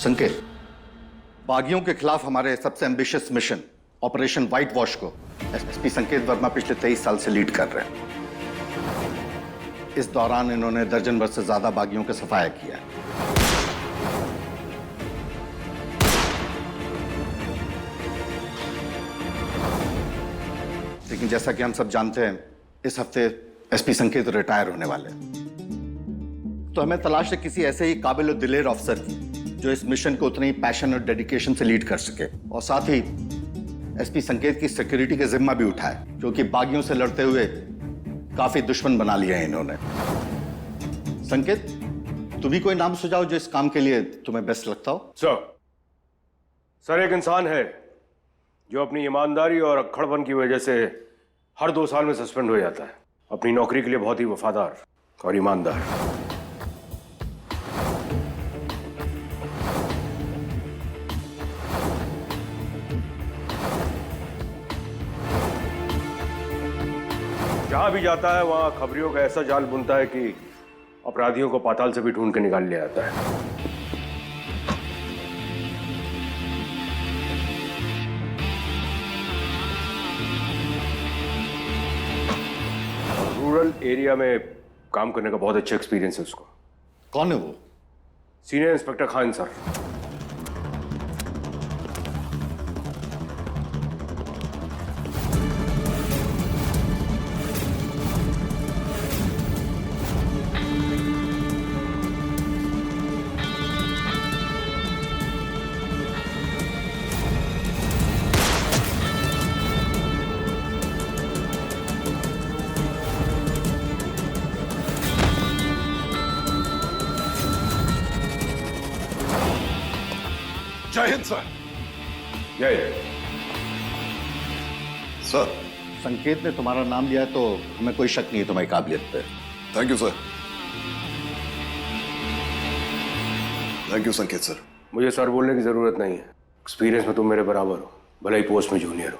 संकेत, बागियों के खिलाफ हमारे सबसे ambitious mission operation white wash को एसपी संकेत वर्मा पिछले 23 साल से लीड कर रहे हैं। इस दौरान इन्होंने दर्जन भर से ज्यादा बागियों का सफाया किया है। लेकिन जैसा कि हम सब जानते हैं, इस हफ्ते एसपी संकेत रिटायर होने वाले हैं। तो हमें तलाश है किसी ऐसे ही काबिल और दिलेर अफसर की जो इस मिशन को उतने ही पैशन और डेडिकेशन से लीड कर सके और साथ ही एसपी संकेत की सिक्योरिटी का जिम्मा भी उठाए, क्योंकि बागियों से लड़ते हुए काफी दुश्मन बना लिए हैं इन्होंने। संकेत, तू भी कोई नाम सुझाओ जो इस काम के लिए तुम्हें बेस्ट लगता हो। सर एक इंसान है जो अपनी ईमानदारी और अक्खड़पन की वजह से हर 2 साल में सस्पेंड हो जाता है। अपनी नौकरी के लिए बहुत ही वफादार और ईमानदार। जहां भी जाता है वहां खबरियों का ऐसा जाल बुनता है कि अपराधियों को पाताल से भी ढूंढ के निकाल ले आता है। रूरल एरिया में काम करने का बहुत अच्छा एक्सपीरियंस है उसको। कौन है वो? Senior inspector Khan sir. जय हिंद सर। जय सर। संकेत ने तुम्हारा नाम लिया तो हमें कोई शक नहीं है तुम्हारी काबिलियत पे। Thank you sir. Thank you संकेत सर। मुझे सर बोलने की जरूरत नहीं है। एक्सपीरियंस में तुम मेरे बराबर हो, भले ही पोस्ट में जूनियर हो।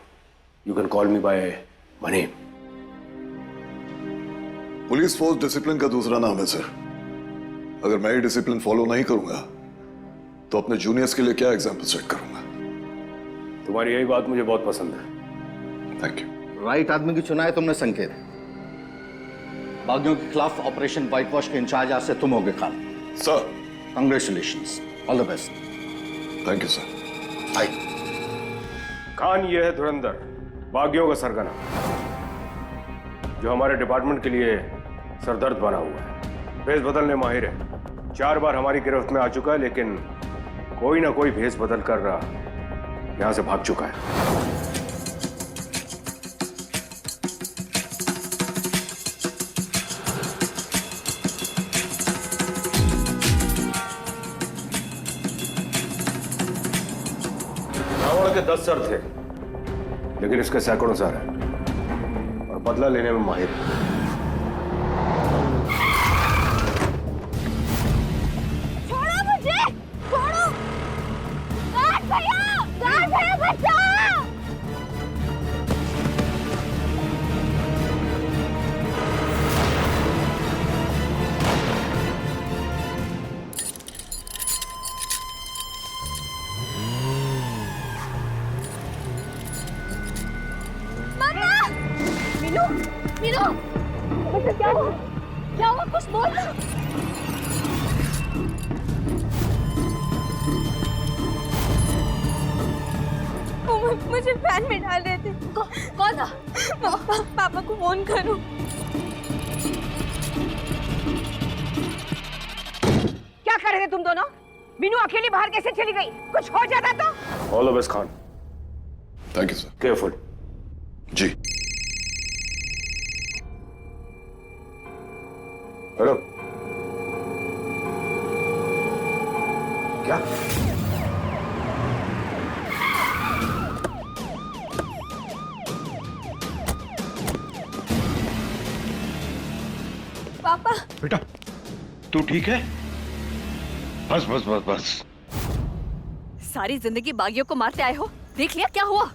You can call me by my name. Police force discipline का दूसरा नाम है सर। अगर मैं ये डिसिप्लिन फॉलो नहीं करूंगा तो अपने जूनियर्स के लिए क्या एग्जाम्पल सेट करूंगा। तुम्हारी यही बात मुझे बहुत पसंद है। Thank you. राइट आदमी की चुना है तुमने संकेत। बागियों के खिलाफ ऑपरेशन व्हाइट वॉश के इंचार्ज आज से तुम होगे Khan. Sir congratulations, all the best. Thank you sir. Hi Khan, ये है धुरंधर, बागियों का सरगना, जो हमारे डिपार्टमेंट के लिए सरदर्द बना हुआ है। भेस बदलने माहिर है। 4 बार हमारी गिरफ्त में आ चुका है, लेकिन कोई ना कोई भेस बदल कर यहां से भाग चुका है। रावण के 10 सर थे, लेकिन इसके सैकड़ों सर हैं और बदला लेने में माहिर है। मीनू, मुझे क्या हुआ? क्या हुआ? कुछ बोल। मुझे फैन में डाल रहे थे। कौन था? पापा को फोन करो। क्या कर रहे थे तुम दोनों? मीनू अकेली बाहर कैसे चली गई? कुछ हो जाता तो? All the best Khan. Thank you sir. Careful. जी। हेलो। क्या? पापा। बेटा, तू ठीक है? बस बस बस बस। सारी जिंदगी बागियों को मारते आए हो, देख लिया क्या हुआ?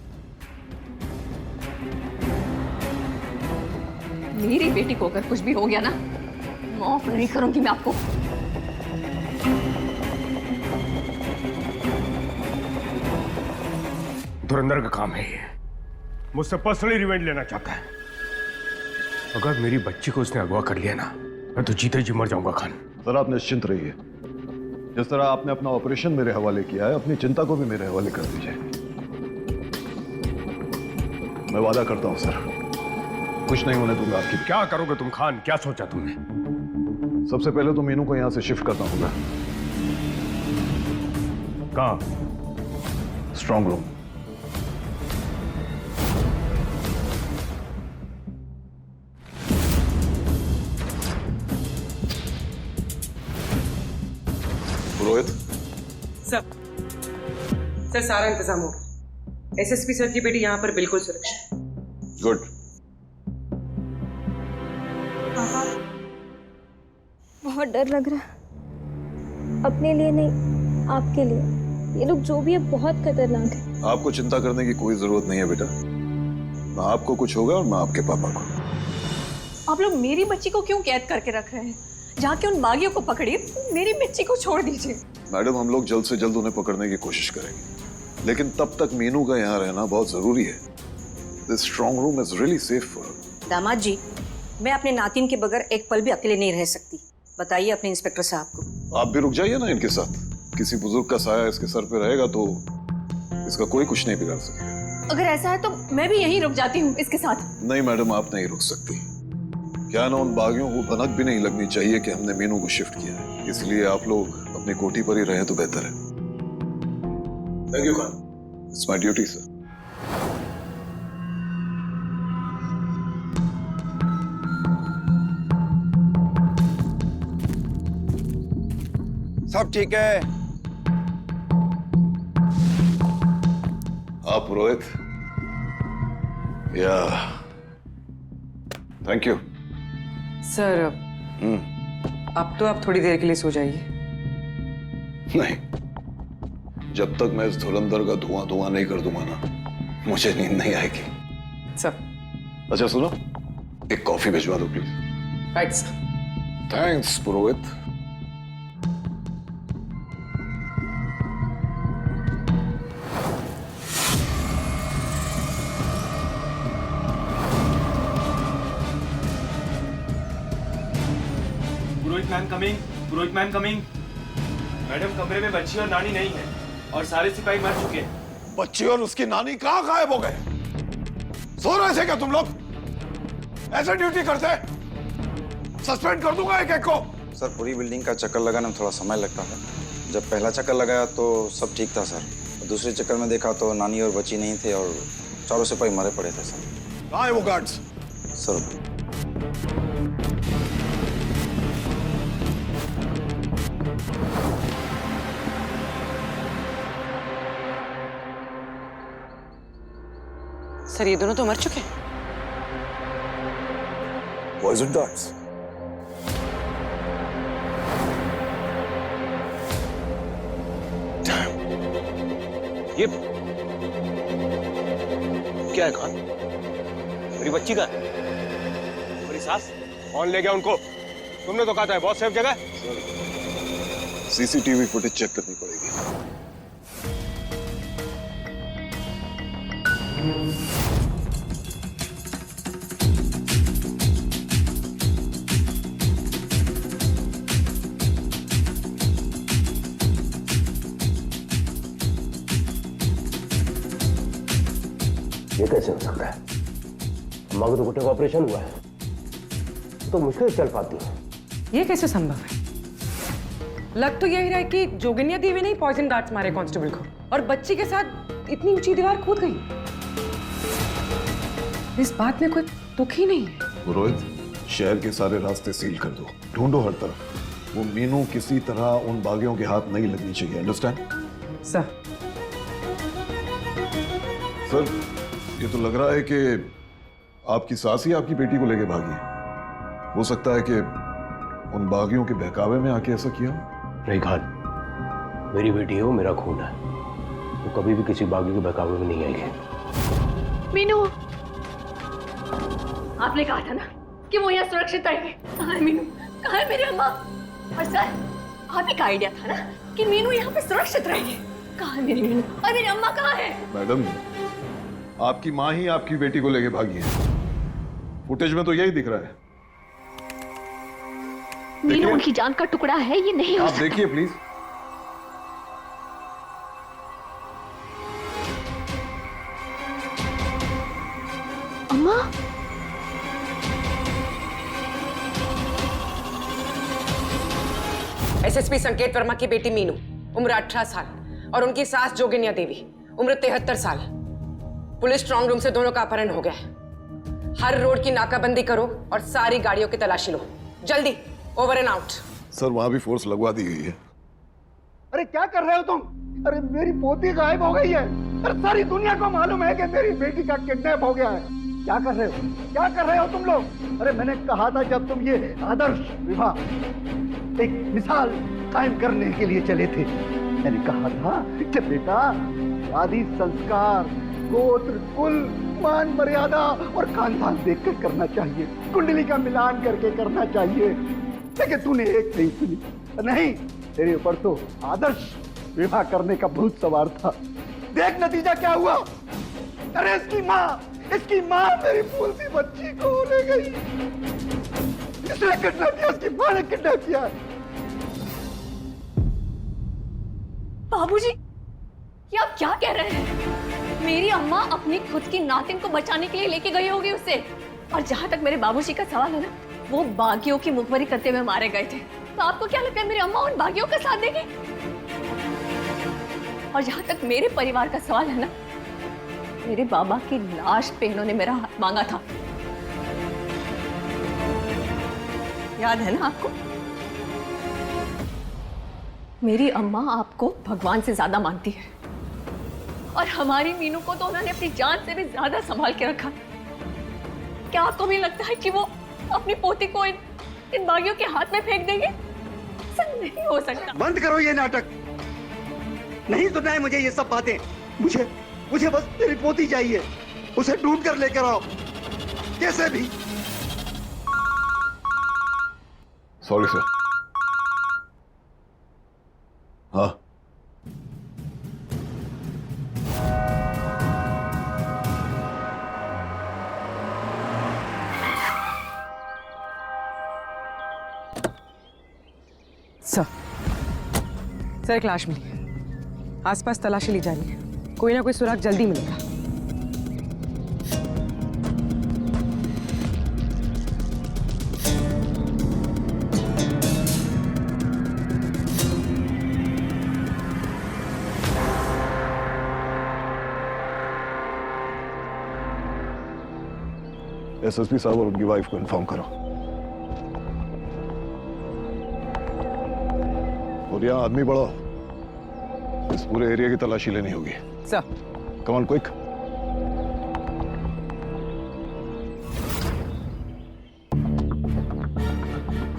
मेरी बेटी को अगर कुछ भी हो गया ना, माफ नहीं करूंगी मैं आपको। धुरंधर का काम है ये। मुझसे पर्सनली रिवेंज लेना चाहता है। अगर मेरी बच्ची को उसने अगवा कर लिया ना, मैं तो जीते जी मर जाऊंगा खान। सर आप निश्चिंत रहिए, जिस तरह आपने अपना ऑपरेशन मेरे हवाले किया है, अपनी चिंता को भी मेरे हवाले कर दीजिए। मैं वादा करता हूं सर, कुछ नहीं होने दूंगा आपकी। क्या करोगे तुम खान? क्या सोचा तुमने? सबसे पहले तो मीनू को यहां से शिफ्ट करना होगा। कहाँ? Strong room. रोहित सर सारा इंतजाम हो गया। एसएसपी सर की बेटी यहाँ पर बिल्कुल सुरक्षित। गुड। बहुत डर लग रहा है, अपने लिए नहीं आपके लिए। ये लोग जो भी है बहुत खतरनाक है। आपको चिंता करने की कोई जरूरत नहीं है बेटा, ना आपको कुछ होगा और ना आपके पापा को। आप लोग मेरी बच्ची को क्यों कैद करके रख रहे हैं? जाके उन बागियों को पकड़िए, मेरी बच्ची को छोड़ दीजिए। मैडम हम लोग जल्द से जल्द उन्हें पकड़ने की कोशिश करेंगे, लेकिन तब तक मीनू का यहाँ रहना बहुत जरूरी है। This strong room is really safe for her. दामाद जी, मैं अपने नातिन के बगैर एक पल भी अकेले नहीं रह सकती। बताइए अपने इंस्पेक्टर साहब को। आप भी रुक जाइए ना इनके साथ। किसी बुजुर्ग का साया इसके सर पे रहेगा तो इसका कोई कुछ नहीं बिगाड़ सकेगा। अगर ऐसा है तो मैं भी यहीं रुक जाती हूँ इसके साथ। नहीं मैडम, आप नहीं रुक सकती। क्या ना उन बागियों को भनक भी नहीं लगनी चाहिए कि हमने मीनू को शिफ्ट किया है, इसलिए आप लोग अपनी कोठी पर ही रहें तो बेहतर है। Thank you Khan, it's my duty sir. सब ठीक है? आप रोहित? या थैंक यू। सर अब तो आप थोड़ी देर के लिए सो जाइए। नहीं, जब तक मैं इस धुरंधर का धुआं धुआं नहीं कर दूंगा ना, मुझे नींद नहीं आएगी। सर अच्छा सुनो, एक कॉफी भिजवा दो please. Right sir. Thanks Purohit. Purohit ma'am coming. Purohit ma'am coming. Madam कमरे में बच्ची और नानी नहीं है और सारे सिपाही मर चुके हैं। बच्ची और उसकी नानी कहाँ गायब हो गए? सो रहे थे क्या तुम लोग? ऐसे ड्यूटी करते? सस्पेंड कर दूंगा एक एक को। सर पूरी बिल्डिंग का चक्कर लगाने में थोड़ा समय लगता है। जब पहला चक्कर लगाया तो सब ठीक था सर। दूसरे चक्कर में देखा तो नानी और बच्ची नहीं थे और चारों सिपाही मरे पड़े थे सर। कहाँ है वो गार्ड्स? सर सर ये दोनों तो मर चुके हैं। Poison darts. ये क्या है खान? मेरी बच्ची का? मेरी सास? कौन ले गया उनको? तुमने तो कहा था बहुत सेफ जगह। सीसीटीवी फुटेज चेक करनी पड़ेगी। ये कैसे हो सकता है? अम्मा को तो घुटने का ऑपरेशन हुआ है, तो मुश्किल से चल पाती है। ये कैसे संभव है? लग तो यही रहा है कि जोगिनिया देवी ने पॉइजन डार्ट्स मारे कांस्टेबल को और बच्ची के साथ इतनी ऊंची दीवार कूद गई। इस बात में कोई दुख ही नहीं है। रोहित, शहर के सारे रास्ते सील कर दो, ढूंढो हर तरफ। वो मीनू किसी तरह उन बागियों के हाथ नहीं लगनी चाहिए। Understand sir? सर ये तो लग रहा है कि आपकी सास ही आपकी बेटी को लेके भागी। हो सकता है कि उन बागियों के बहकावे में आके ऐसा किया। नहीं खान, मेरी बेटी है, वो मेरा खून है, वो कभी भी किसी बागी के बहकावे में नहीं आएगी। मीनू, आपने कहा था ना कि वो यहाँ सुरक्षित रहेगी। कहाँ है मीनू? कहाँ है मेरी अम्मा? और सर, आप ही का आइडिया था ना कि मीनू यहाँ पे सुरक्षित रहेगी। कहाँ है मेरी मीनू? और मेरी अम्मा कहाँ है? मैडम, आपकी माँ ही आपकी बेटी को लेके भागी है। फुटेज में तो यही दिख रहा है। मीनू उनकी जान का टुकड़ा है, ये नहीं हो आप सकता। देखिए प्लीज। अम्मा, एसएसपी संकेत वर्मा की बेटी मीनू, उम्र 18 साल, और उनकी सास जोगिनिया देवी, उम्र 73 साल। पुलिस स्ट्रांग रूम से दोनों का अपहरण हो गया है। हर रोड की नाकाबंदी करो और सारी गाड़ियों की तलाशी लो, जल्दी। Over and out. सर, वहां भी फोर्स लगवा दी गई है। अरे क्या कर रहे हो तुम? अरे मेरी पोती गायब हो गई है। अरे सारी दुनिया को मालूम है कि मेरी बेटी का किडनैप हो गया है। क्या कर रहे हो? क्या कर रहे हो तुम लोग? अरे मैंने कहा था जब तुम ये आदर्श विवाह, एक मिसाल कायम करने के लिए चले थे, मैंने कहा था कि बेटा शादी संस्कार, गोत्र, कुल, मान मर्यादा और खानदान देखकर करना चाहिए, कुंडली का मिलान करके करना चाहिए। लेकिन तूने एक नहीं सुनी। नहीं, तेरे ऊपर तो आदर्श विवाह करने का भूत सवार था। देख नतीजा क्या हुआ। अरे इसकी माँ मेरी फूलती बच्ची को ले गई। इसने किडनैप किया, इसकी माँ ने किडनैप किया। बाबूजी, ये आप क्या कह रहे हैं? मेरी अम्मा अपनी खुद की नातिन को बचाने के लिए लेके गई होगी उसे। और जहां तक मेरे बाबूजी का सवाल है ना, वो बागियों की मुखबरी करते हुए मारे गए थे। तो आपको क्या लगता है मेरी अम्मा उन बागियों का साथ देगी? और जहां तक मेरे परिवार का सवाल है ना, मेरे बाबा की लाश पे इन्होंने मेरा हाथ मांगा था, याद है ना आपको? मेरी अम्मा आपको भगवान से ज्यादा मानती है, और हमारी मीनू को तो उन्होंने अपनी जान से भी ज्यादा संभाल के रखा। क्या आपको भी लगता है कि वो अपनी पोती को इन बागियों के हाथ में फेंक देंगे? ऐसा नहीं हो सकता। बंद करो ये नाटक। नहीं सुनना है मुझे ये सब बातें। मुझे बस तेरी पोती चाहिए। उसे ढूंढ कर लेकर आओ कैसे भी। Sorry sir. हाँ, सर एक लाश मिली है। आसपास तलाशी ली जा रही है, कोई ना कोई सुराग जल्दी मिलेगा। एसएसपी साहब और उनकी वाइफ को इन्फॉर्म करो। और यहाँ आदमी बढ़ाओ, इस पूरे एरिया की तलाशी लेनी होगी। Sir, come on quick.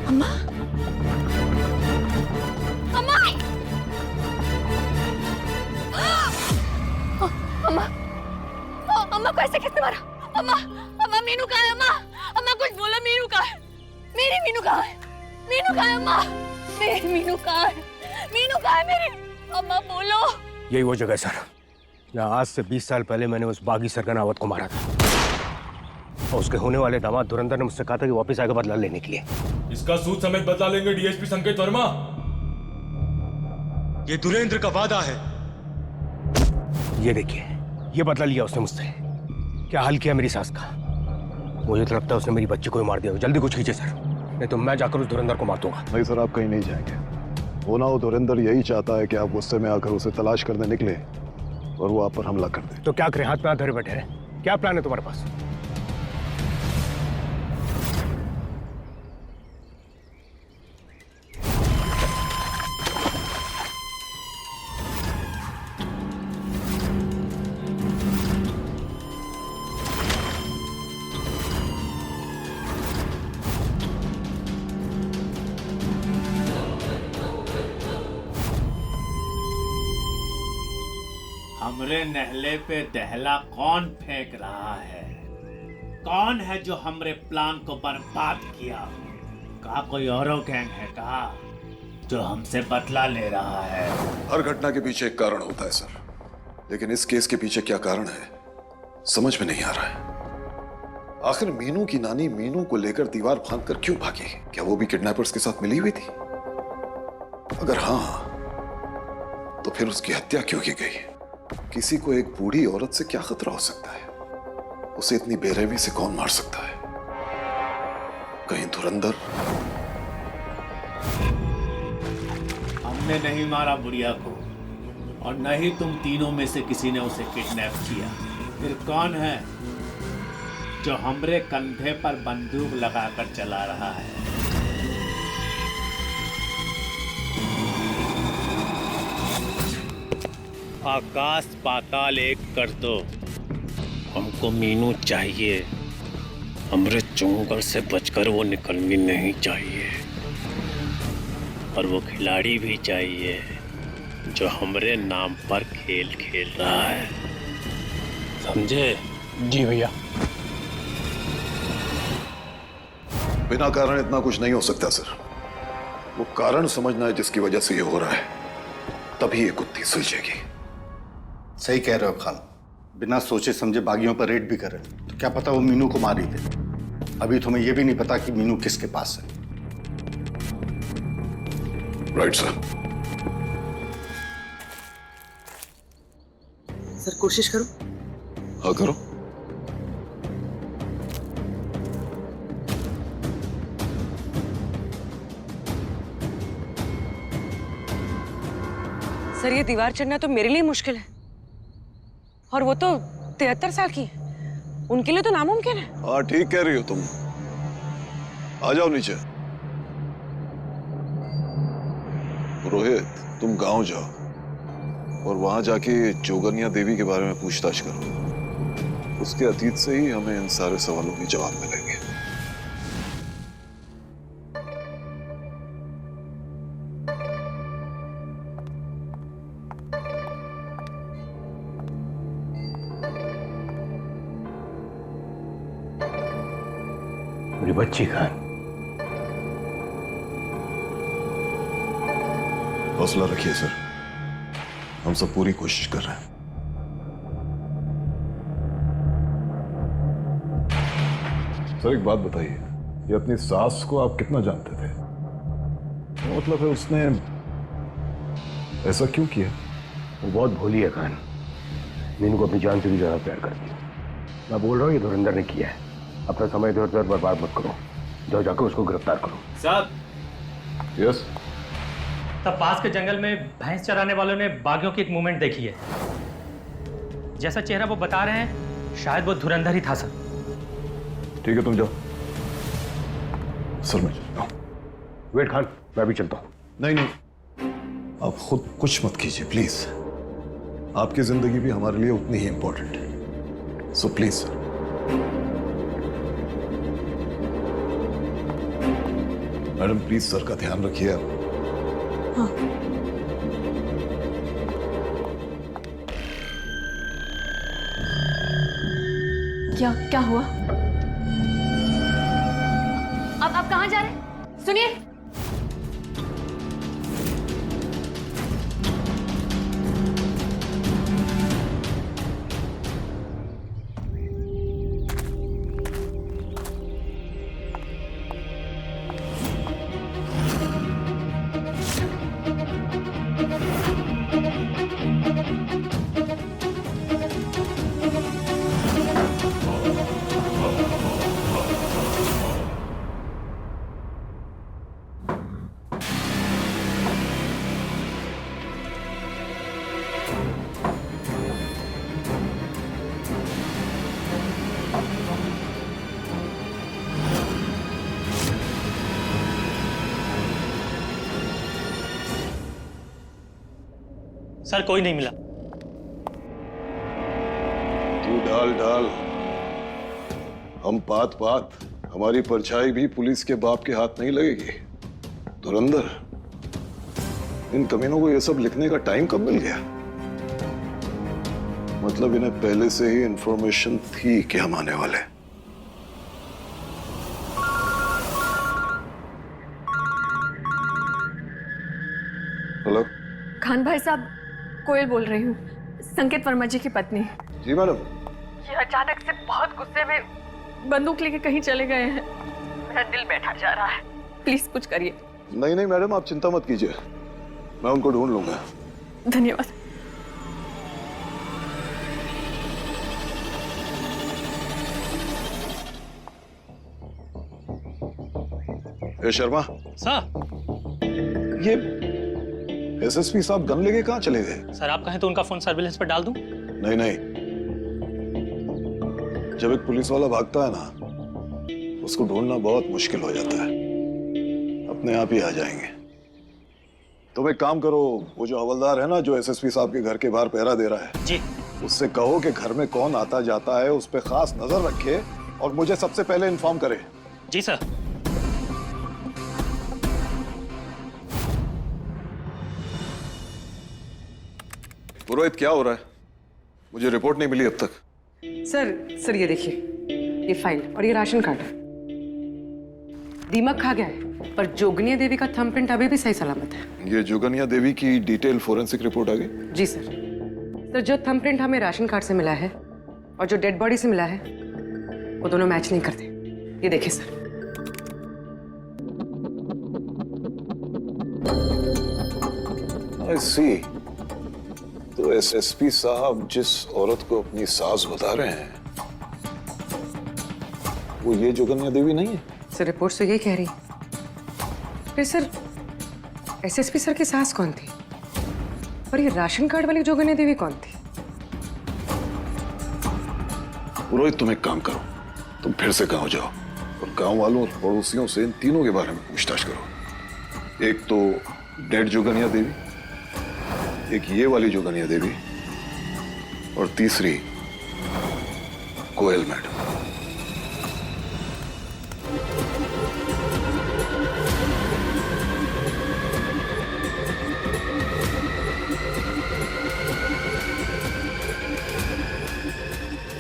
अम्मा, अम्मा, अम्मा, अम्मा को ऐसे किसने मारा? अम्मा, अम्मा मीनू कहाँ है? अम्मा कुछ बोलो, मीनू कहाँ है? मेरी मीनू कहाँ है? मीनू कहाँ है अम्मा? मेरी मीनू कहाँ है? मीनू कहाँ है मेरी? अम्मा बोलो। यही वो जगह है सर, जहाँ आज से 20 साल पहले मैंने उस बागी सरगनावत को मारा था, और उसके होने वाले दामाद धुरंधर ने मुझसे कहा था कि वापस आएगा बदला लेने के लिए। इसका सूद समेत बदला लेंगे डीएसपी संकेत वर्मा। ये दुरेंद्र का वादा है। ये देखिए, ये बदला लिया उसने मुझसे। क्या हाल किया मेरी सास का। मुझे तो लगता है उसने मेरी बच्ची को ही मार दिया। जल्दी कुछ कीजिए सर, नहीं तो मैं जाकर उस धुरंधर को मार दूंगा। नहीं सर, आप कहीं नहीं जाएंगे। होना वो धुरंधर यही चाहता है कि आप गुस्से में आकर उसे तलाश करने निकले और वो आप पर हमला कर दे। तो क्या करें, हाथ पे हाथ धरे बैठे हैं? क्या प्लान है तुम्हारे पास? हमरे नहले पे दहला कौन फेंक रहा है? कौन है जो हमरे प्लान को बर्बाद किया? का कोई औरो गैंग है? का जो हमसे बदला ले रहा है। हर घटना के पीछे एक कारण होता है सर, लेकिन इस केस के पीछे क्या कारण है समझ में नहीं आ रहा है। आखिर मीनू की नानी मीनू को लेकर दीवार फांदकर क्यों भागी? क्या वो भी किडनैपर्स के साथ मिली हुई थी? अगर हाँ, तो फिर उसकी हत्या क्यों की गई? किसी को एक बूढ़ी औरत से क्या खतरा हो सकता है? उसे इतनी बेरहमी से कौन मार सकता है? कहीं धुरंधर? हमने नहीं मारा बुढ़िया को, और न ही तुम तीनों में से किसी ने उसे किडनैप किया। फिर कौन है जो हमरे कंधे पर बंदूक लगाकर चला रहा है? आकाश पाताल एक कर दो, हमको मीनू चाहिए। हमरे चुंगल से बचकर वो निकलनी नहीं चाहिए, और वो खिलाड़ी भी चाहिए जो हमरे नाम पर खेल खेल रहा है, समझे? जी भैया। बिना कारण इतना कुछ नहीं हो सकता सर। वो कारण समझना है जिसकी वजह से ये हो रहा है, तभी ये गुत्थी सुलझेगी। सही कह रहे हो खान, बिना सोचे समझे बागियों पर रेड भी कर रहे हैं, तो क्या पता वो मीनू को मार ही दे। अभी तुम्हें यह भी नहीं पता कि मीनू किसके पास है। Right sir. सर कोशिश करो। हाँ करो। सर ये दीवार चढ़ना तो मेरे लिए मुश्किल है, और वो तो 73 साल की है, उनके लिए तो नामुमकिन है। हाँ ठीक कह रही हो तुम। आ जाओ नीचे। रोहित तुम गांव जाओ और वहां जाके जोगनिया देवी के बारे में पूछताछ करो। उसके अतीत से ही हमें इन सारे सवालों के जवाब मिलेंगे। मेरी बच्ची खान, हौसला रखिए सर, हम सब पूरी कोशिश कर रहे हैं। सर एक बात बताइए, ये अपनी सास को आप कितना जानते थे? मतलब है उसने ऐसा क्यों किया? वो बहुत भोली है खान, मीनू को अपनी जान से भी ज्यादा प्यार करती है। मैं बोल रहा हूँ ये धुरंधर ने किया है। अपना समय इधर उधर बर्बाद मत करो, जाओ जाकर उसको गिरफ्तार करो। साहब। यस। तब पास के जंगल में भैंस चराने वालों ने बागियों की एक मूवमेंट देखी है। जैसा चेहरा वो बता रहे हैं, शायद वो धुरंधर ही था सर। ठीक है तुम जाओ। सर मैं चलता हूँ। वेट खान, मैं भी चलता हूँ। नहीं नहीं, आप खुद कुछ मत कीजिए प्लीज। आपकी जिंदगी भी हमारे लिए उतनी ही इंपॉर्टेंट है, so please sir. Madam please sir का ध्यान रखिए आप। हाँ। क्या हुआ? अब आप कहाँ जा रहे हैं? सुनिए। सर कोई नहीं मिला। तू डाल डाल, हम पात पात, हमारी परछाई भी पुलिस के बाप के हाथ नहीं लगेगी। धुरंधर, इन कमीनों को ये सब लिखने का टाइम कब मिल गया? मतलब इन्हें पहले से ही इंफॉर्मेशन थी कि हम आने वाले। हेलो। खान भाई साहब, कोयल बोल रही हूँ, संकेत वर्मा जी की पत्नी। जी मैडम। ये अचानक से बहुत गुस्से में बंदूक लेके कहीं चले गए हैं। मेरा दिल बैठा जा रहा है, प्लीज कुछ करिए। नहीं नहीं मैडम, आप चिंता मत कीजिए, मैं उनको ढूंढ लूंगा। धन्यवाद। ए शर्मा सर। ये एसएसपी साहब गन लेके कहाँ चले गए? सर आप कहें तो उनका फोन सर्विलेंस पर डाल दूं? नहीं नहीं, जब एक पुलिस वाला भागता है ना, उसको ढूंढना बहुत मुश्किल हो जाता है, अपने आप ही आ जाएंगे। तुम एक काम करो, वो जो हवलदार है ना, जो एसएसपी साहब के घर के बाहर पहरा दे रहा है, जी, उससे कहो कि घर में कौन आता जाता है उस पर खास नजर रखे और मुझे सबसे पहले इन्फॉर्म करे। जी सर। पुरोहित क्या हो रहा है? मुझे रिपोर्ट नहीं मिली अब तक। सर ये देखिए, ये फाइल और ये राशन कार्ड। दीमक खा गया है, पर जोगनिया देवी का थंबप्रिंट अभी भी सही सलामत है। ये जोगनिया देवी की डिटेल फोरेंसिक रिपोर्ट आ गई? जी सर। जो थंबप्रिंट हमें राशन कार्ड से मिला है और जो डेड बॉडी से मिला है, वो दोनों मैच नहीं करते। ये देखिए सर। I see। तो एसएसपी साहब जिस औरत को अपनी सास बता रहे हैं, वो ये जोगनिया देवी नहीं है? सर रिपोर्ट तो यही कह रही। फिर सर एसएसपी सर की सास कौन थी? और ये राशन कार्ड वाली जोगनिया देवी कौन थी? पुरोहित तुम एक काम करो, तुम फिर से गांव जाओ और गांव वालों और पड़ोसियों से इन तीनों के बारे में पूछताछ करो। एक तो डेड जोगनिया देवी, एक ये वाली जोगनिया देवी, और तीसरी कोयल मैडम।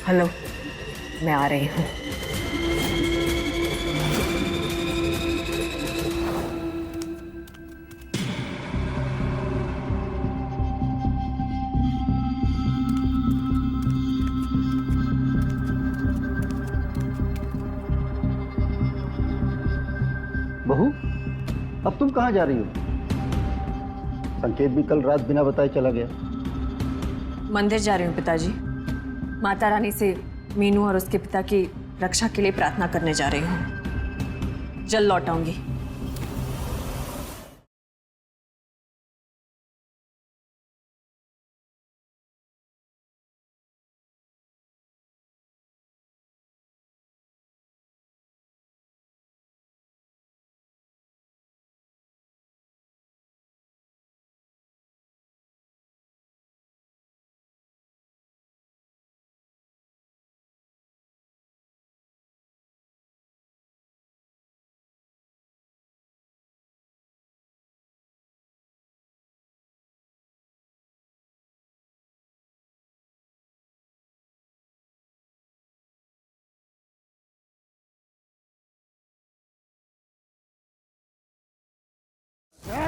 हेलो, मैं आ रही हूँ। बहू, अब तुम कहाँ जा रही हो? संकेत भी कल रात बिना बताए चला गया। मंदिर जा रही हूँ पिताजी। माता रानी से मीनू और उसके पिता की रक्षा के लिए प्रार्थना करने जा रही हूँ। जल्द लौट आऊंगी।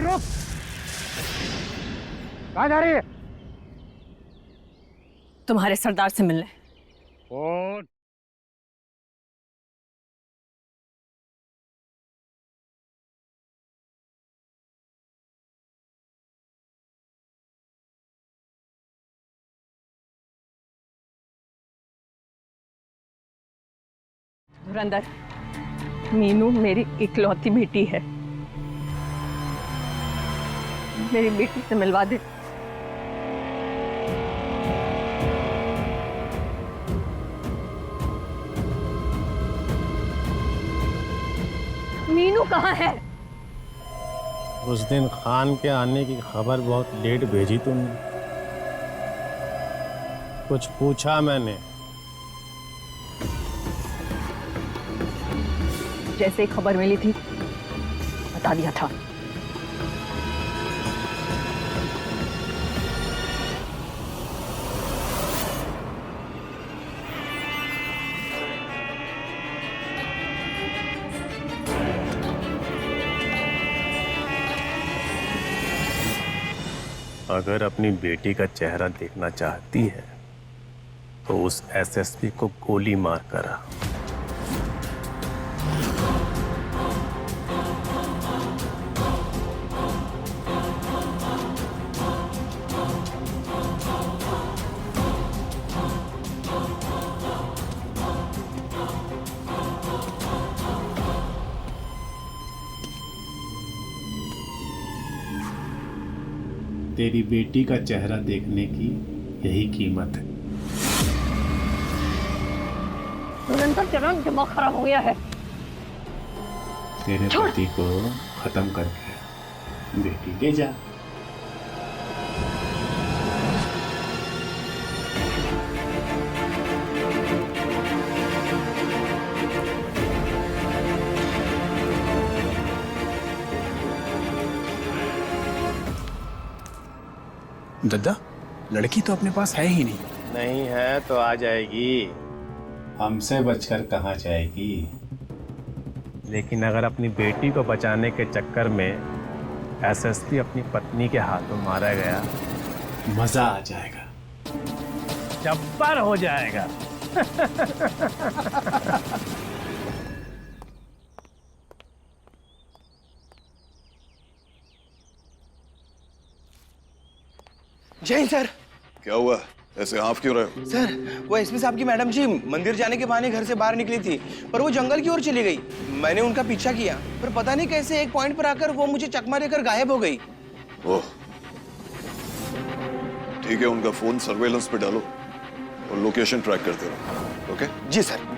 रुक, कहाँ जा रही है? तुम्हारे सरदार से मिलने। कौन? धुरंधर, मीनू मेरी इकलौती बेटी है। मेरी बेटी से मिलवा दे। मीनू कहाँ है? उस दिन खान के आने की खबर बहुत लेट भेजी तुमने। कुछ पूछा मैंने? जैसे खबर मिली थी बता दिया था। अगर अपनी बेटी का चेहरा देखना चाहती है तो उस एसएसपी को गोली मार कर आ। तेरी बेटी का चेहरा देखने की यही कीमत है। धुरंधर तेरा दिमाग खराब हो गया है। तेरे पति को खत्म करके बेटी ले जा। दादा, लड़की तो अपने पास है ही नहीं। नहीं है तो आ जाएगी, हमसे बचकर कहाँ जाएगी। लेकिन अगर अपनी बेटी को बचाने के चक्कर में एसएसपी अपनी पत्नी के हाथों मारा गया, मजा आ जाएगा, जब्बर हो जाएगा। जय सर। क्या हुआ, ऐसे हाँफ क्यों रहे हो? सर, वो एसपी साहब की मैडम जी मंदिर जाने के बहाने घर से बाहर निकली थी, पर वो जंगल की ओर चली गई। मैंने उनका पीछा किया, पर पता नहीं कैसे एक पॉइंट पर आकर वो मुझे चकमा देकर गायब हो गई। ओह, ठीक है, उनका फोन सर्वेलेंस पे डालो और लोकेशन ट्रैक करते रहो। ओके? जी सर।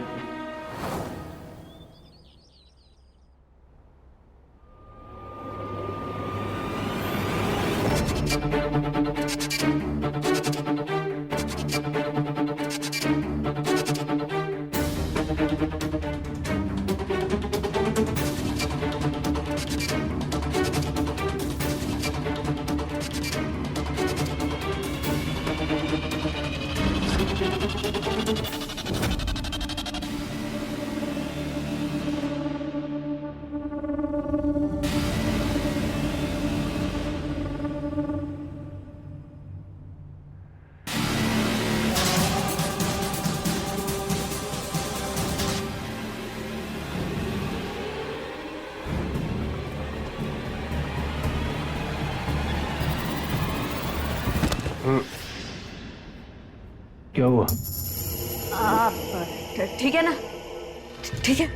क्या हुआ? ठीक है ना? ठीक है,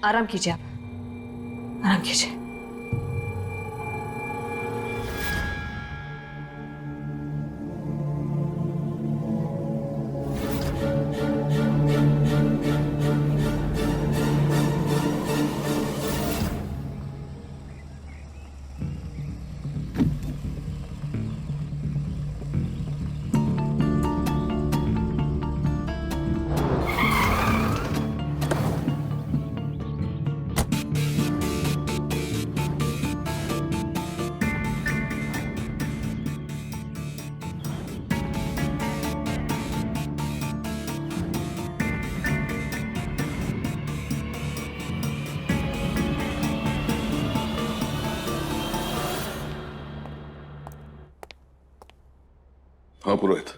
आराम कीजिए, आप आराम कीजिए। हाँ पुरोहित,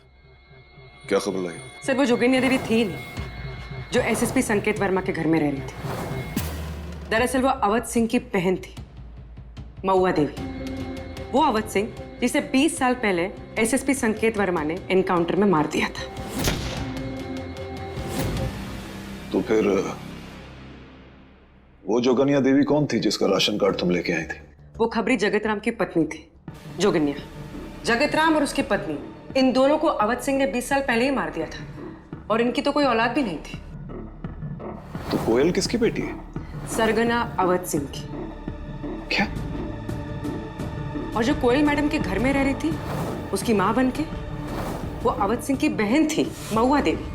क्या खबर लाई? सर, वो जोगिनी देवी थी नहीं जो एसएसपी संकेत वर्मा के घर में रह रही थी। दरअसल वो अवध सिंह की बहन थी, महुआ देवी। वो अवध सिंह जिसे 20 साल पहले एसएसपी संकेत वर्मा ने एनकाउंटर में मार दिया था। तो फिर वो जोगनिया देवी कौन थी जिसका राशन कार्ड तुम लेके आई थी? वो खबरी जगतराम की पत्नी थी, जोगिनिया। जगतराम और उसकी पत्नी, इन दोनों को अवध सिंह ने 20 साल पहले ही मार दिया था, और इनकी तो कोई औलाद भी नहीं थी। तो कोयल किसकी बेटी है? सरगना अवध सिंह की। क्या? और जो कोयल मैडम के घर में रह रही थी, उसकी मां बनके, वो अवध सिंह की बहन थी, महुआ देवी,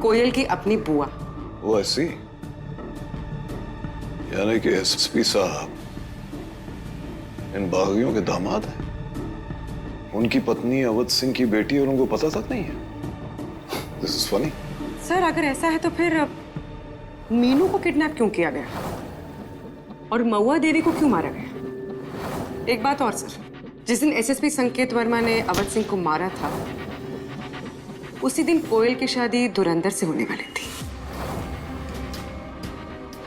कोयल की अपनी बुआ। वो ऐसी? यानी कि एसपी साहब इन बागियों के दामाद हैं, उनकी पत्नी अवध सिंह की बेटी, और उनको पता तक नहीं है। This is funny. सर, अगर ऐसा है तो फिर मीनू को किडनैप क्यों किया गया? और महुआ देवी को क्यों मारा गया? एक बात और सर, जिस दिन एसएसपी संकेत वर्मा ने अवध सिंह को मारा था, उसी दिन कोयल की शादी धुरंधर से होने वाली थी।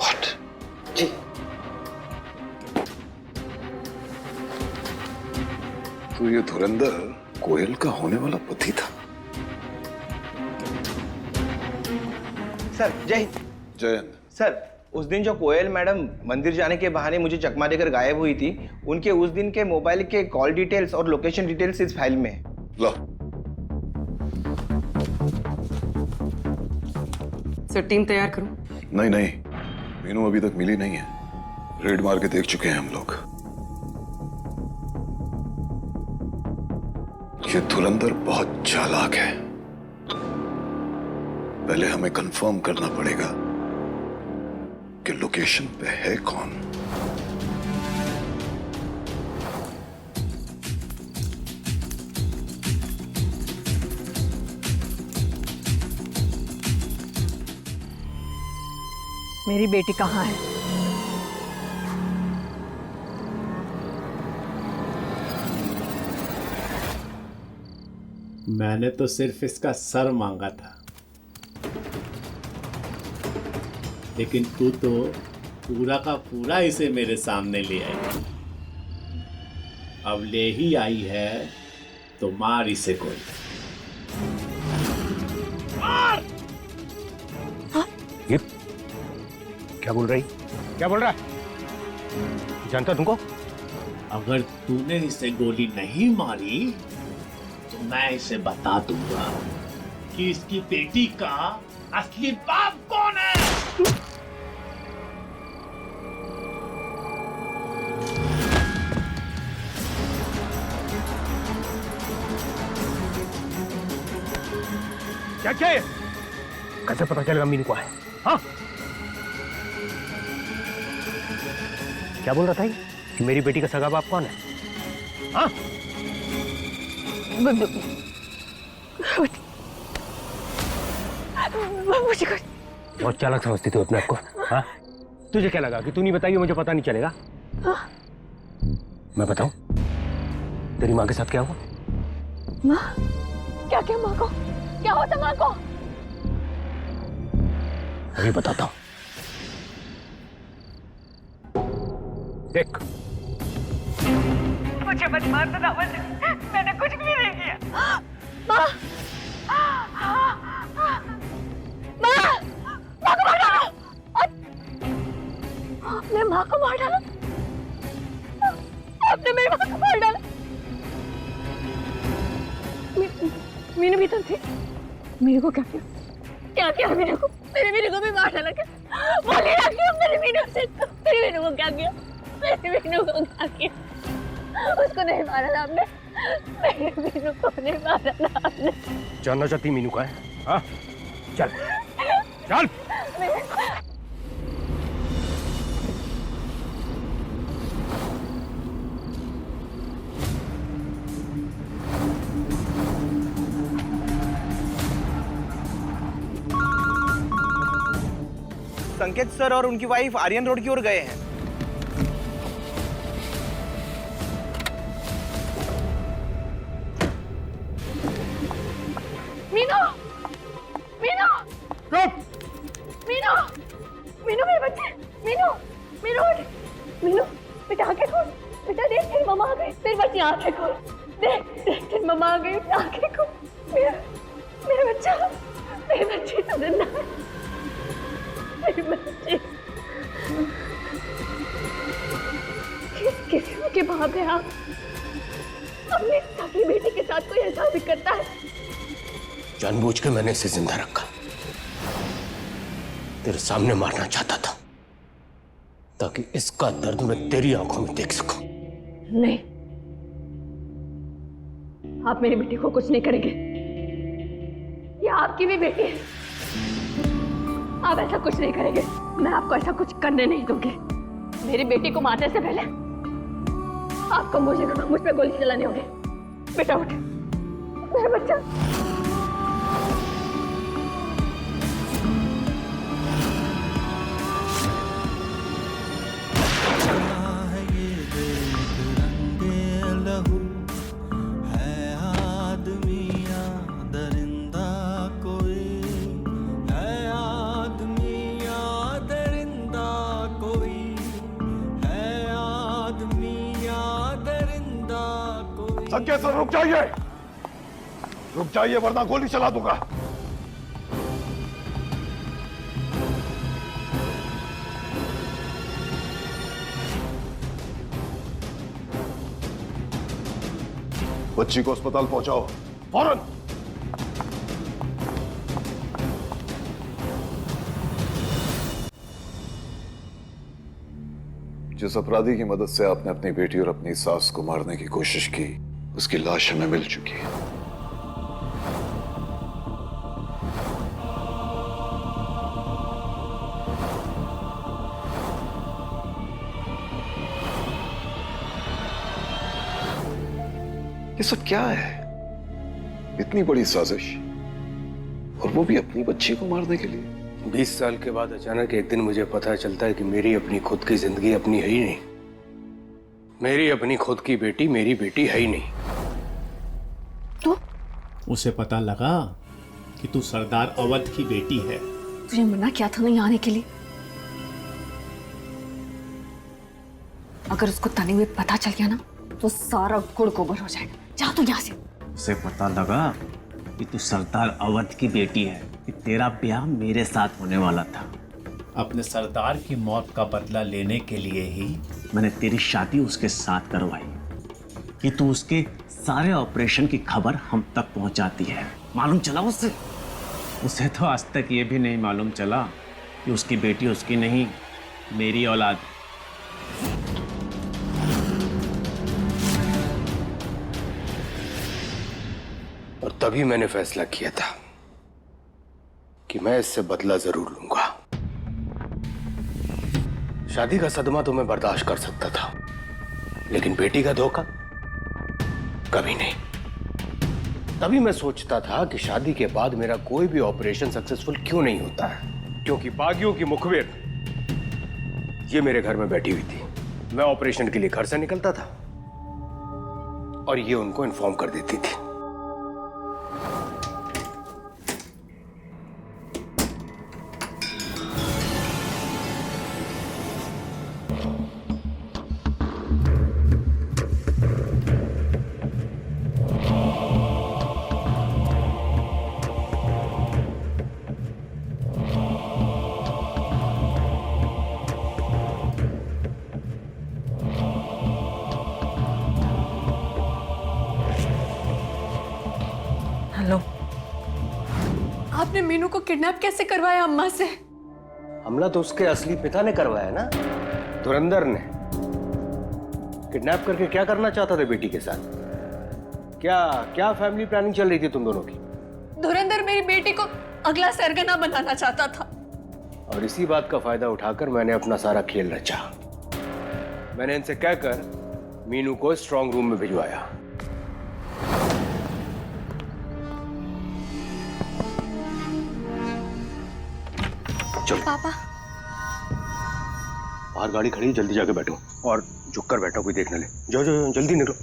What? जी। तो ये धुरंधर कोयल का होने वाला पति था। सर जय हिंद। जय हिंद। सर उस दिन जो कोयल मैडम मंदिर जाने के बहाने मुझे चकमा देकर गायब हुई थी, उनके उस दिन के मोबाइल के कॉल डिटेल्स और लोकेशन डिटेल्स इस फाइल में है। लो। सर टीम तैयार करूं? नहीं नहीं, मीनू अभी तक मिली नहीं है। रेड मार के देख चुके हैं हम लोग। ये धुरंधर बहुत चालाक है। पहले हमें कंफर्म करना पड़ेगा कि लोकेशन पे है कौन। मेरी बेटी कहाँ है? मैंने तो सिर्फ इसका सर मांगा था, लेकिन तू तो पूरा का पूरा इसे मेरे सामने ले आई। अब ले ही आई है तो मार इसे कोई। ये क्या बोल रही? क्या बोल रहा है? जानता तुमको? अगर तूने इसे गोली नहीं मारी तो मैं इसे बता दूंगा कि इसकी बेटी का असली बाप कौन है। क्या क्या है? कैसे पता चलेगा मीनू को है? हाँ? क्या बोल रहा था ये? कि मेरी बेटी का सगा बाप कौन है? हाँ? मुझे कुछ बहुत चालाक समझती तू अपने आप को। हाँ? तुझे क्या लगा कि तू नहीं बताएगी मुझे पता नहीं चलेगा? हाँ? मैं बताऊं तेरी माँ के साथ क्या हुआ? माँ? क्या क्या माँ को? क्या होता माँ को? अभी बताता हूं। देख, मुझे मत मार दो रावण, मैंने कुछ भी नहीं किया। माँ, माँ, माँ को मार डाला। आपने माँ को मार डाला? आपने मेरी माँ को मार डाला? मीनू भी तो थी। मीनू को क्या किया? क्या किया मीनू को? मेरे मीनू को भी मार डाला क्या? बोलिए ना क्यों मेरे मीनू से? मेरे मीनू को क्या किया? मेरे मीनू को क्या किया? उसको नहीं मारा था आपने? मेरे मीनू को नहीं मारा था आपने? जानना चाहती मीनू का है? हाँ? चल, चल। संकेत सर और उनकी वाइफ आर्यन रोड की ओर गए हैं। मीनू! मीनू! मीनू! मीनू मेरे बच्चे! मीनू! मीनू उठ! मीनू बेटा आंखें खोल! बेटा देख तेरी मम्मा आ गई! मेरे बच्चे आंखें खोल! देख देख तेरी मम्मा आ गई! आंखें खोल! मेरा बच्चा! मेरे बच्चे तो जिंदा है! मेरे बच्चे! किस किस्म के बाप है आप? अपनी सगी बेटी के साथ कोई ऐसा भी करता है? जानबूझ के मैंने इसे जिंदा रखा। तेरे सामने मारना चाहता था ताकि इसका दर्द मैं तेरी आंखों में देख सकूं। नहीं, आप मेरी बेटी को कुछ नहीं करेंगे। ये आपकी भी बेटी है। आप ऐसा कुछ नहीं करेंगे। मैं आपको ऐसा कुछ करने नहीं दूंगी। मेरी बेटी को मारने से पहले आपको मुझ पे गोली चलानी होगी। बेटा उठ, मेरा बच्चा। संकेत सर रुक जाइए वरना गोली चला दूंगा। बच्ची को अस्पताल पहुंचाओ फौरन। जिस अपराधी की मदद से आपने अपनी बेटी और अपनी सास को मारने की कोशिश की, उसकी लाश हमें मिल चुकी है। ये सब क्या है? इतनी बड़ी साजिश, और वो भी अपनी बच्ची को मारने के लिए। 20 साल के बाद अचानक एक दिन मुझे पता चलता है कि मेरी अपनी खुद की जिंदगी अपनी है ही नहीं। मेरी अपनी खुद की बेटी मेरी बेटी है ही नहीं। तो उसे पता लगा कि तू सरदार अवध की बेटी है। तुझे मना किया था नहीं आने के लिए। अगर उसको तने हुए पता चल गया ना तो सारा गुड़ गोबर हो जाएगा। जा तू यहाँ से। उसे पता लगा कि तू सरदार अवध की बेटी है, कि तेरा ब्याह मेरे साथ होने वाला था। अपने सरदार की मौत का बदला लेने के लिए ही मैंने तेरी शादी उसके साथ करवाई, कि तू उसके सारे ऑपरेशन की खबर हम तक पहुंचाती है। मालूम चला उससे? उसे तो आज तक ये भी नहीं मालूम चला कि उसकी बेटी उसकी नहीं, मेरी औलाद। और तभी मैंने फैसला किया था कि मैं इससे बदला जरूर लूंगा। शादी का सदमा तो मैं बर्दाश्त कर सकता था, लेकिन बेटी का धोखा कभी नहीं। तभी मैं सोचता था कि शादी के बाद मेरा कोई भी ऑपरेशन सक्सेसफुल क्यों नहीं होता है, क्योंकि बागियों की मुखबिर ये मेरे घर में बैठी हुई थी। मैं ऑपरेशन के लिए घर से निकलता था और ये उनको इन्फॉर्म कर देती थी। हेलो, आपने मीनू को किडनैप कैसे करवाया अम्मा से? हमला तो उसके असली पिता ने करवाया ना, धुरंधर ने। किडनैप करके क्या करना चाहता था बेटी के साथ? क्या क्या फैमिली प्लानिंग चल रही थी तुम दोनों की? धुरंधर मेरी बेटी को अगला सरगना बनाना चाहता था। और इसी बात का फायदा उठाकर मैंने अपना सारा खेल रचा। मैंने इनसे कहकर मीनू को स्ट्रांग रूम में भिजवाया। चलो पापा, बाहर गाड़ी खड़ी है, जल्दी जाके बैठो और झुककर बैठो, कोई देख न ले। जाओ जाओ जल्दी निकलो।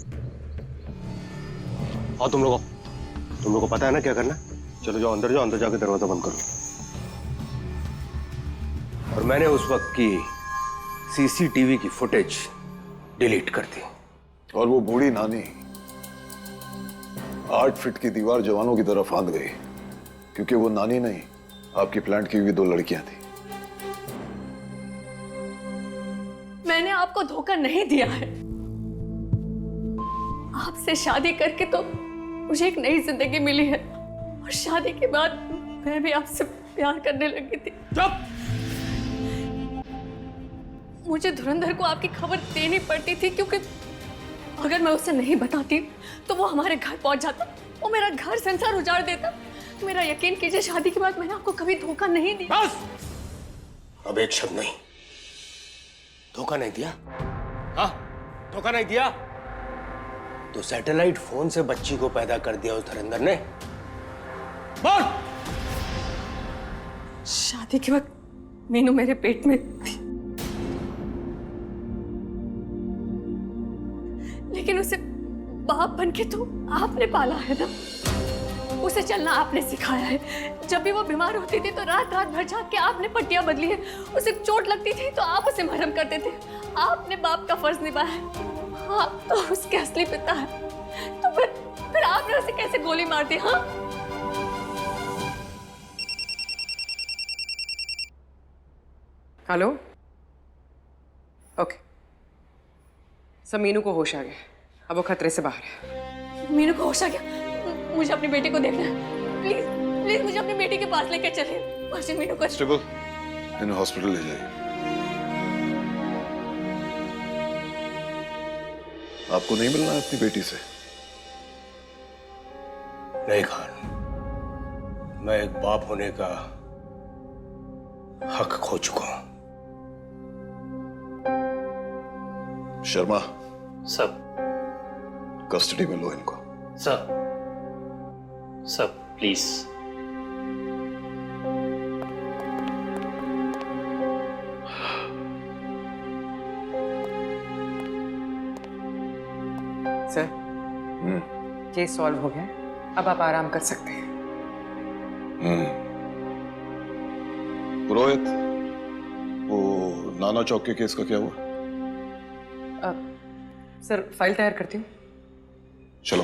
आओ तुम लोगों को पता है ना क्या करना। चलो जाओ, अंदर जाके दरवाजा बंद करो। और मैंने उस वक्त की सीसीटीवी की फुटेज डिलीट कर दी। और वो बूढ़ी नानी 8 फीट की दीवार जवानों की तरफ फांद गई, क्योंकि वो नानी नहीं, आपकी प्लांट की हुई 2 लड़कियां थी। मैंने आपको धोखा नहीं दिया है। आपसे शादी करके तो मुझे एक नई जिंदगी मिली है, और शादी के बाद मैं भी आपसे प्यार करने लगी थी। चुप! मुझे धुरंधर को आपकी खबर देनी पड़ती थी, क्योंकि अगर मैं उसे नहीं बताती तो वो हमारे घर पहुंच जाता, वो मेरा घर संसार उजाड़ देता। मेरा यकीन कीजिए, शादी के बाद मैंने आपको कभी धोखा नहीं दिया। बस! अब एक शब्द नहीं। धोखा नहीं दिया? हाँ, धोखा नहीं दिया तो सैटेलाइट फोन से बच्ची को पैदा कर दिया उस धुरंधर ने। बोल! शादी के वक्त मीनू मेरे पेट में थी, लेकिन उसे बाप बनके तो आपने पाला है ना। उसे चलना आपने सिखाया है। जब भी वो बीमार होती थी तो रात भर जाग के आपने पट्टियां बदली है। उसे चोट लगती थी तो आप उसे मरहम करते थे। आपने बाप का फर्ज निभाया है। आप तो उसके असली पिता है। तो फिर आपने उसे कैसे गोली मार दी? हाँ, हेलो। ओके सर, मीनू को होश आ गया, अब वो खतरे से बाहर है। मीनू को होश आ गया? मुझे अपनी बेटी को देखना है, प्लीज प्लीज मुझे अपनी बेटी के पास लेकर चलिए। मुझे मीनू को कांस्टेबल, इन्हें हॉस्पिटल ले जाइए। आपको नहीं मिलना है अपनी बेटी से? नहीं खान, मैं एक बाप होने का हक खो चुका हूं। शर्मा, सब कस्टडी में लो इनको। सब सब प्लीज। सर, केस सॉल्व हो गया, अब आप आराम कर सकते हैं। पुरोहित, वो नाना चौक के केस का क्या हुआ? सर फाइल तैयार करती हूँ। चलो।